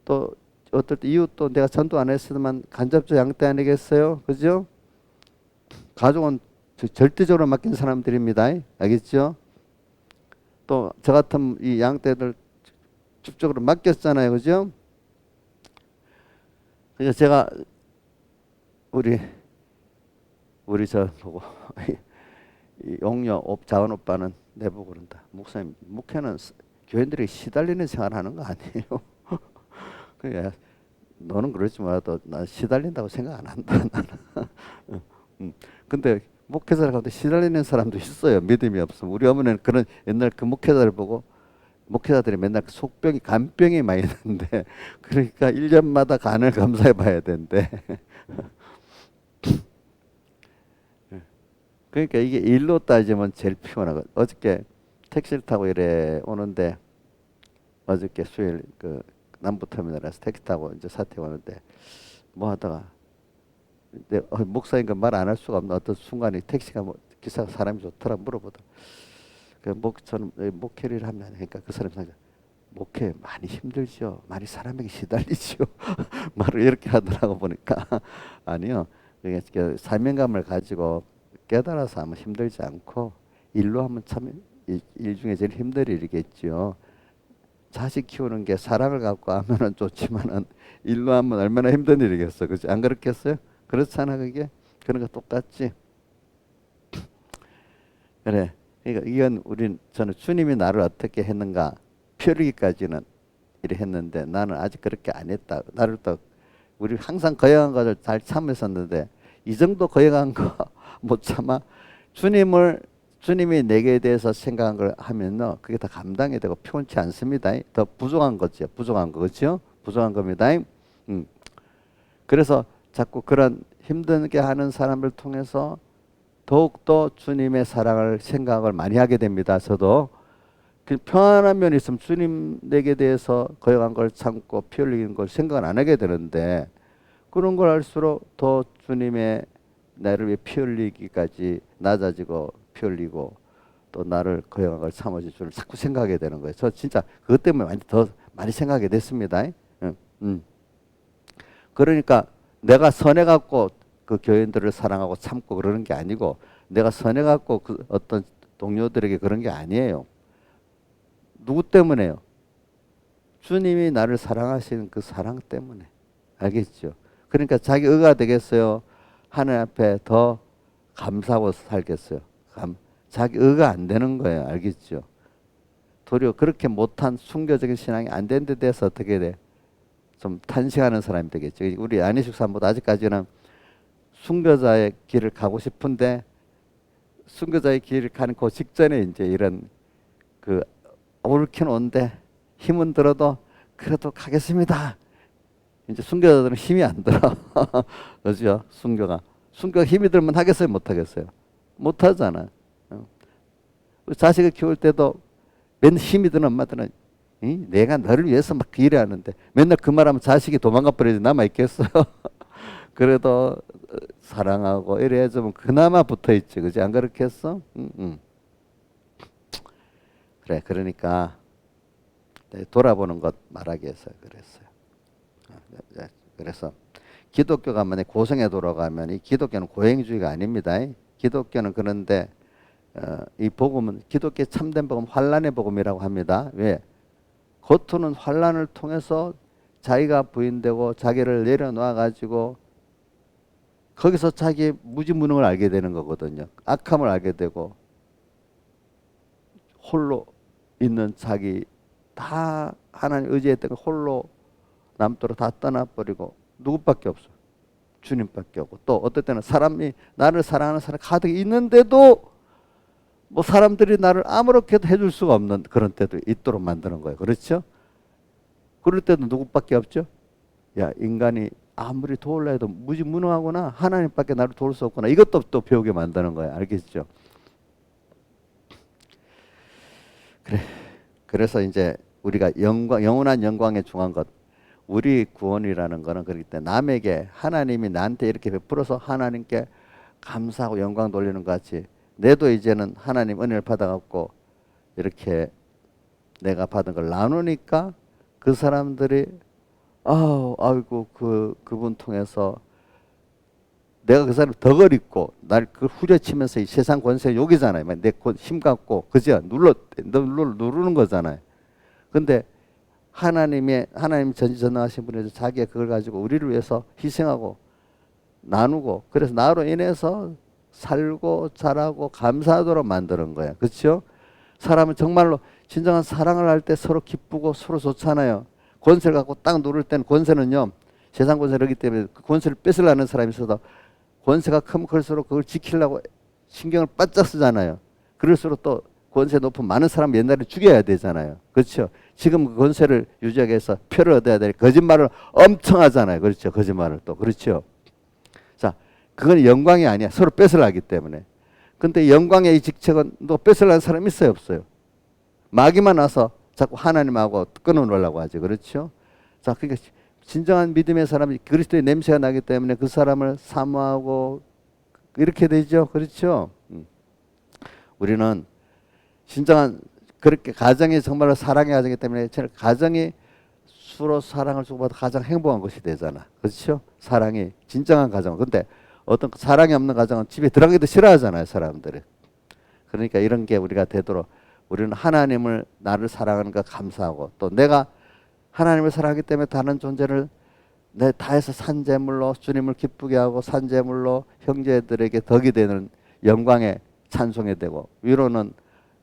또 어떨 때 이웃도 내가 전도 안 했으면 간접적 양떼 아니겠어요? 그죠? 가족은 절대적으로 맡긴 사람들입니다. 알겠죠? 또 저 같은 이 양떼들 쭉적으로 맡겼잖아요, 그죠? 그래서 제가 우리 저 보고 이 용녀 자원 오빠는 내보고 그런다. 목사님, 목회는 교인들이 시달리는 생활하는 거 아니에요? 그래, 너는 그러지 말아도 나 시달린다고 생각 안 한다. 나는. 근데 목회자를 가운데 시달리는 사람도 있어요. 믿음이 없으면. 우리 어머니는 그런 옛날 그 목회자를 보고 목회자들이 맨날 속병이 간병이 많이 있는데 그러니까 1년마다 간을 검사해 봐야 된대. 그러니까 이게 일로 따지면 제일 피곤하거든. 어저께 택시를 타고 이래 오는데 어저께 수요일 그 남부터미널에서 택시 타고 이제 사택 오는데 뭐 하다가 목사인가 말 안 할 수가 없는 어떤 순간에 택시가 뭐 기사가 사람이 좋더라 물어보다 저는 목회를 하면 그러니까 그 사람이 목회 많이 힘들죠. 많이 사람에게 시달리죠. 말을 이렇게 하더라고 보니까 아니요. 그게 사명감을 가지고 깨달아서 하면 힘들지 않고 일로 하면 참 일 중에 제일 힘든 일이겠죠. 자식 키우는 게 사랑을 갖고 하면은 좋지만은 일로 하면 얼마나 힘든 일이겠어. 그렇지? 안 그렇겠어요? 그렇잖아 그게. 그런 거 똑같지. 그래. 그러니까 이건 저는 주님이 나를 어떻게 했는가 펴르기까지는 이래 했는데 나는 아직 그렇게 안 했다. 나를 또 우리 항상 거역한 것을 잘 참았었는데 이 정도 거역한 거 못 참아. 주님이 내게 대해서 생각한 걸 하면은 그게 다 감당이 되고 피곤치 않습니다. 더 부족한 거죠. 부족한 거 그렇죠? 부족한 겁니다. 그래서 자꾸 그런 힘들게 하는 사람을 통해서 더욱더 주님의 사랑을 생각을 많이 하게 됩니다. 저도 그 평안한 면이 있으면 주님 내게 대해서 거역한 걸 참고 피 흘리는 걸 생각을 안 하게 되는데 그런 걸 할수록 더 주님의 나를 위해 피 흘리기까지 낮아지고 피 흘리고 또 나를 거역한 걸 참아줄 줄 자꾸 생각하게 되는 거예요. 저 진짜 그것 때문에 더 많이 생각하게 됐습니다. 그러니까 내가 선해갖고 그 교인들을 사랑하고 참고 그러는 게 아니고 내가 선해갖고 그 어떤 동료들에게 그런 게 아니에요. 누구 때문에요? 주님이 나를 사랑하시는 그 사랑 때문에. 알겠죠? 그러니까 자기 의가 되겠어요? 하나님 앞에 더 감사하고 살겠어요? 자기 의가 안 되는 거예요. 알겠죠? 도리어 그렇게 못한 순교적인 신앙이 안 된 데 대해서 어떻게 돼? 좀 탄식하는 사람이 되겠죠. 우리 안희숙 사모도 아직까지는 순교자의 길을 가고 싶은데 순교자의 길을 가는 그 직전에 이제 이런 그 옳긴 온데 힘은 들어도 그래도 가겠습니다. 이제 순교자들은 힘이 안 들어. 그죠? 순교가 힘이 들면 하겠어요? 못 하겠어요? 못 하잖아. 자식을 키울 때도 맨 힘이 드는 엄마들은 내가 너를 위해서 막 일을 하는데 맨날 그 말하면 자식이 도망가 버리지 남아 있겠어요? 그래도 사랑하고 이래 해주면 그나마 붙어 있지, 그지? 안 그렇겠어? 그래, 그러니까 돌아보는 것 말하기 위해서 그랬어요. 그래서 기독교가 만약 고성에 돌아가면 이 기독교는 고행주의가 아닙니다. 기독교는 그런데 이 복음은 기독교 참된 복음 환란의 복음이라고 합니다. 왜? 겉으로는 환란을 통해서 자기가 부인되고 자기를 내려놓아 가지고 거기서 자기의 무지무능을 알게 되는 거거든요. 악함을 알게 되고 홀로 있는 자기 다 하나님 의지했던 걸 홀로 남도록 다 떠나버리고 누구밖에 없어. 주님밖에 없고 또 어떨 때는 사람이 나를 사랑하는 사람이 가득 있는데도 뭐 사람들이 나를 아무렇게도 해줄 수가 없는 그런 때도 있도록 만드는 거예요. 그렇죠? 그럴 때도 누구밖에 없죠? 야, 인간이 아무리 도울라 해도 무지무능하구나. 하나님밖에 나를 도울 수 없구나. 이것도 또 배우게 만드는 거예요. 알겠죠? 그래. 그래서 이제 우리가 영원한 영광에 중한 것, 우리 구원이라는 거는 그렇기 때문에 남에게 하나님이 나한테 이렇게 베풀어서 하나님께 감사하고 영광 돌리는 것 같이 내도 이제는 하나님 은혜를 받아갖고 이렇게 내가 받은 걸 나누니까 그 사람들이 아이고 그분 통해서 내가 그 사람 덕을 입고 날 그 후려치면서 이 세상 권세 욕이잖아요. 내 힘 갖고 그죠? 누르는 거잖아요. 근데 하나님 전지전능하신 분에서 자기가 그걸 가지고 우리를 위해서 희생하고 나누고 그래서 나로 인해서 살고 자라고 감사하도록 만드는 거야. 그렇죠? 사람은 정말로 진정한 사랑을 할 때 서로 기쁘고 서로 좋잖아요. 권세를 갖고 딱 누를 때는 권세는요. 세상 권세를 하기 때문에 그 권세를 뺏으려는 사람이 있어도 권세가 크면 클수록 그걸 지키려고 신경을 바짝 쓰잖아요. 그럴수록 또 권세 높은 많은 사람 옛날에 죽여야 되잖아요. 그렇죠? 지금 그 권세를 유지하기 위해서 표를 얻어야 될 거짓말을 엄청 하잖아요. 그렇죠? 거짓말을 또. 그렇죠? 자, 그건 영광이 아니야. 서로 뺏으려 하기 때문에. 근데 영광의 이 직책은 또 뺏으려는 사람이 있어요? 없어요? 마귀만 와서 자꾸 하나님하고 끊어놓으려고 하죠. 그렇죠? 자, 그러니까 진정한 믿음의 사람이 그리스도의 냄새가 나기 때문에 그 사람을 사모하고 이렇게 되죠. 그렇죠? 우리는 진정한 그렇게 가정이 정말로 사랑의 가정이기 때문에 가정이 서로 사랑을 주고받아 가장 행복한 것이 되잖아. 그렇죠? 사랑이 진정한 가정. 근데 어떤 사랑이 없는 가정은 집에 들어가기도 싫어하잖아요. 사람들이. 그러니까 이런 게 우리가 되도록 우리는 하나님을 나를 사랑하는 거 감사하고 또 내가 하나님을 사랑하기 때문에 다른 존재를 내 다해서 산재물로 주님을 기쁘게 하고 산재물로 형제들에게 덕이 되는 영광에 찬송이 되고 위로는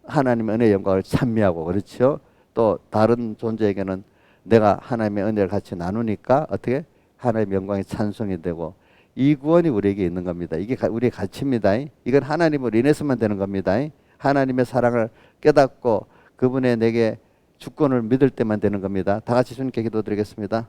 하나님의 은혜의 영광을 찬미하고 그렇죠. 또 다른 존재에게는 내가 하나님의 은혜를 같이 나누니까 어떻게 하나님의 영광이 찬송이 되고 이 구원이 우리에게 있는 겁니다. 이게 우리의 가치입니다. 이건 하나님으로 인해서만 되는 겁니다. 하나님의 사랑을 깨닫고 그분의 내게 주권을 믿을 때만 되는 겁니다. 다 같이 주님께 기도드리겠습니다.